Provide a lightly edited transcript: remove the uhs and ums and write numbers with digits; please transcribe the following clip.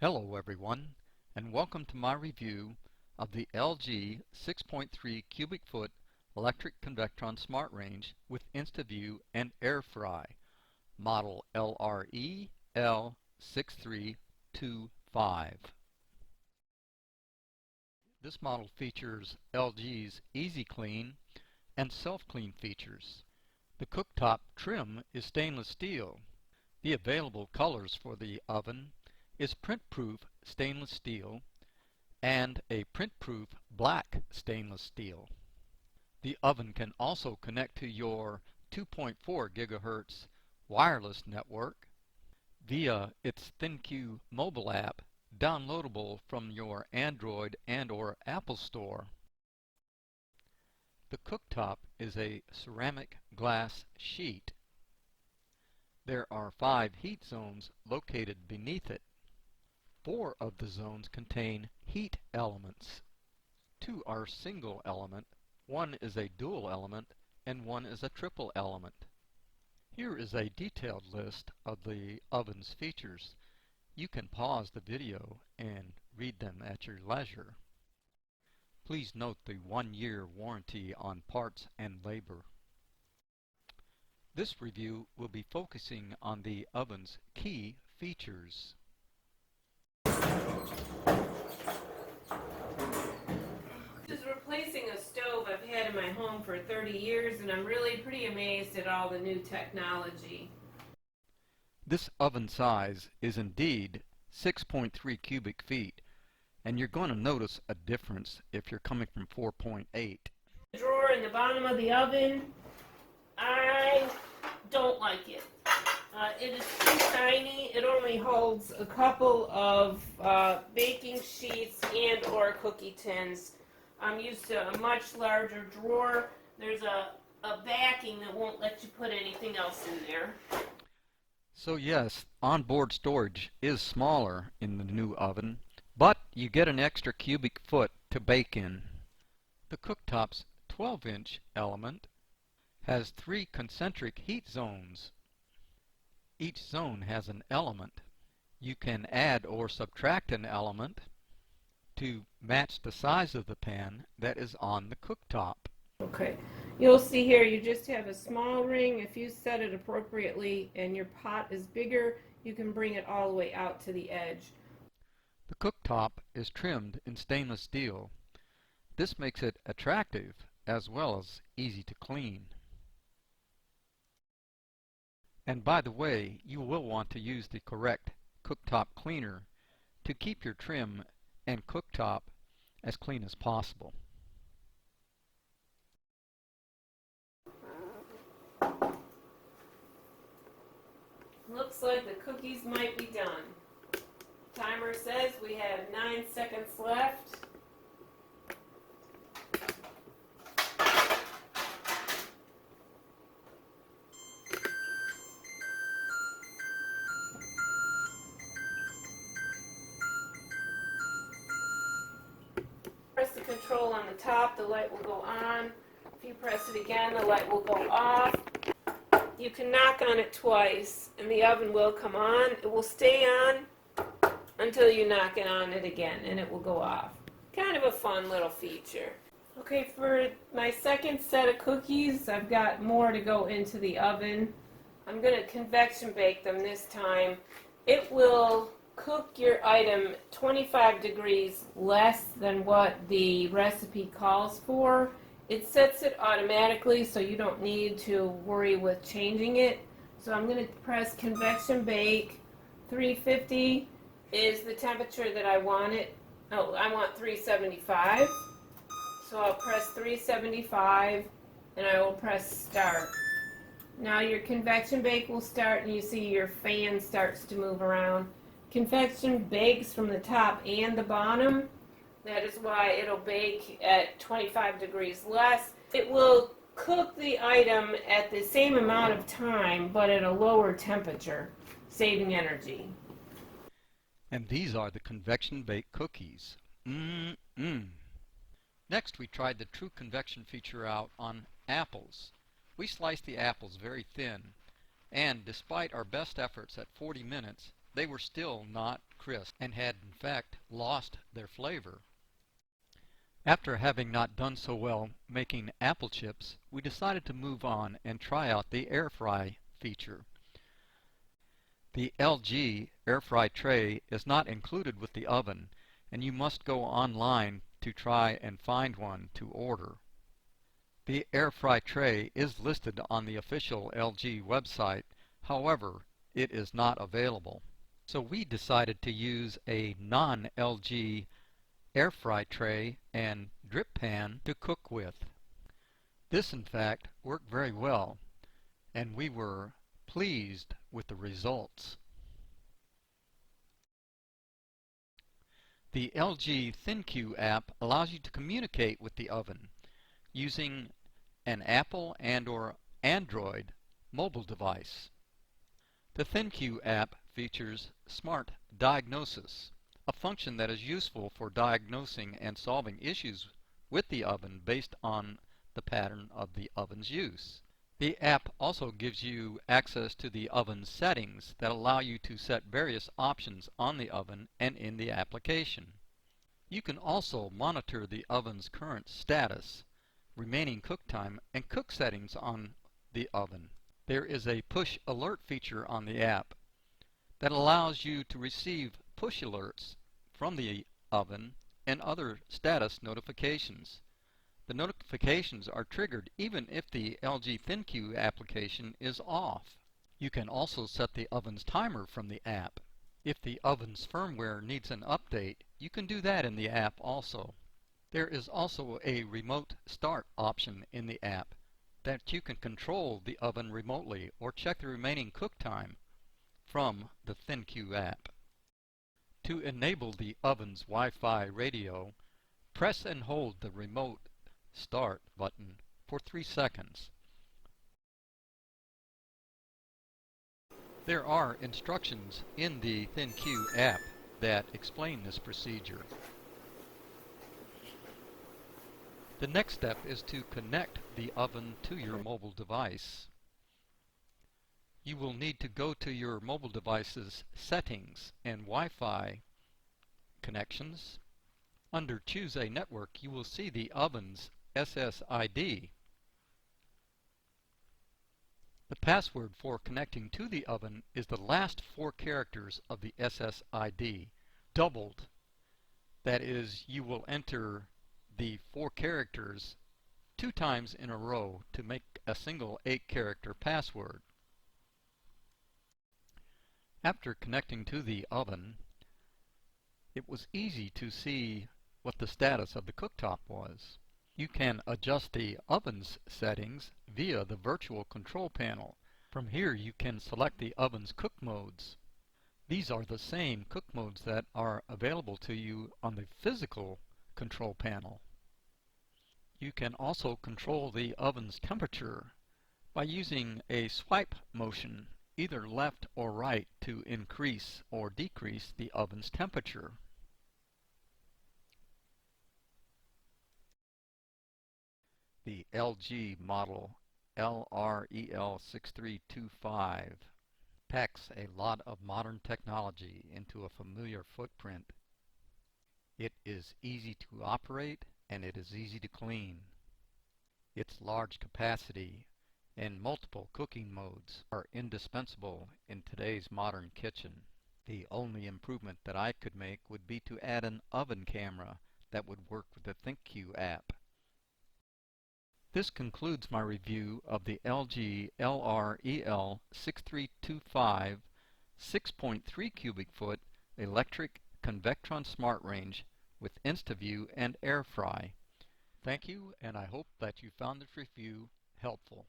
Hello everyone, and welcome to my review of the LG 6.3 cubic foot electric Convectron Smart Range with InstaView and AirFry, model LREL6325. This model features LG's Easy Clean and Self-Clean features. The cooktop trim is stainless steel. The available colors for the oven is print-proof stainless steel and a print-proof black stainless steel. The oven can also connect to your 2.4 gigahertz wireless network via its ThinQ mobile app, downloadable from your Android and/or Apple Store. The cooktop is a ceramic glass sheet. There are 5 heat zones located beneath it. 4 of the zones contain heat elements. 2 are single element, 1 is a dual element, and 1 is a triple element. Here is a detailed list of the oven's features. You can pause the video and read them at your leisure. Please note the 1-year warranty on parts and labor. This review will be focusing on the oven's key features. This is replacing a stove I've had in my home for 30 years, and I'm really pretty amazed at all the new technology. This oven size is indeed 6.3 cubic feet, and you're going to notice a difference if you're coming from 4.8. The drawer in the bottom of the oven, I don't like it. It is too tiny. It only holds a couple of baking sheets and or cookie tins. I'm used to a much larger drawer. There's a backing that won't let you put anything else in there. So yes, onboard storage is smaller in the new oven, but you get an extra cubic foot to bake in. The cooktop's 12-inch element has 3 concentric heat zones. Each zone has an element. You can add or subtract an element to match the size of the pan that is on the cooktop. Okay, you'll see here you just have a small ring. If you set it appropriately and your pot is bigger, you can bring it all the way out to the edge. The cooktop is trimmed in stainless steel. This makes it attractive as well as easy to clean. And by the way, you will want to use the correct cooktop cleaner to keep your trim and cooktop as clean as possible. Looks like the cookies might be done. Timer says we have 9 seconds left. Press the control on the top, the light will go on. If you press it again, the light will go off. You can knock on it twice and the oven will come on. It will stay on until you knock it on it again and it will go off. Kind of a fun little feature. Okay, for my second set of cookies, I've got more to go into the oven. I'm going to convection bake them this time. It will cook your item 25 degrees less than what the recipe calls for. It sets it automatically, so you don't need to worry with changing it. So I'm going to press convection bake. 350 is the temperature that I want it. Oh, I want 375. So I'll press 375 and I will press start. Now your convection bake will start and you see your fan starts to move around. Convection bakes from the top and the bottom. That is why it'll bake at 25 degrees less. It will cook the item at the same amount of time, but at a lower temperature, saving energy. And these are the convection baked cookies. Next, we tried the true convection feature out on apples. We sliced the apples very thin, and despite our best efforts at 40 minutes, they were still not crisp and had in fact lost their flavor. After having not done so well making apple chips, we decided to move on and try out the AirFry feature. The LG AirFry tray is not included with the oven, and you must go online to try and find one to order. The AirFry tray is listed on the official LG website, however, it is not available. So we decided to use a non-LG AirFry tray and drip pan to cook with. This in fact worked very well, and we were pleased with the results. The LG ThinQ app allows you to communicate with the oven using an Apple and/or Android mobile device. The ThinQ app features Smart Diagnosis, a function that is useful for diagnosing and solving issues with the oven based on the pattern of the oven's use. The app also gives you access to the oven's settings that allow you to set various options on the oven and in the application. You can also monitor the oven's current status, remaining cook time, and cook settings on the oven. There is a push alert feature on the app that allows you to receive push alerts from the oven and other status notifications. The notifications are triggered even if the LG ThinQ application is off. You can also set the oven's timer from the app. If the oven's firmware needs an update, you can do that in the app also. There is also a remote start option in the app that you can control the oven remotely or check the remaining cook time from the ThinQ app. To enable the oven's Wi-Fi radio, press and hold the remote start button for 3 seconds. There are instructions in the ThinQ app that explain this procedure. The next step is to connect the oven to your mobile device. You will need to go to your mobile device's settings and Wi-Fi connections. Under Choose a Network, you will see the oven's SSID. The password for connecting to the oven is the last 4 characters of the SSID, doubled. That is, you will enter the 4 characters 2 times in a row to make a single 8-character password. After connecting to the oven, it was easy to see what the status of the cooktop was. You can adjust the oven's settings via the virtual control panel. From here you can select the oven's cook modes. These are the same cook modes that are available to you on the physical control panel. You can also control the oven's temperature by using a swipe motion, either left or right, to increase or decrease the oven's temperature. The LG model LREL6325 packs a lot of modern technology into a familiar footprint. It is easy to operate and it is easy to clean. Its large capacity and multiple cooking modes are indispensable in today's modern kitchen. The only improvement that I could make would be to add an oven camera that would work with the ThinQ app. This concludes my review of the LG LREL6325 6.3 cubic foot electric Convection smart range with InstaView and AirFry. Thank you, and I hope that you found this review helpful.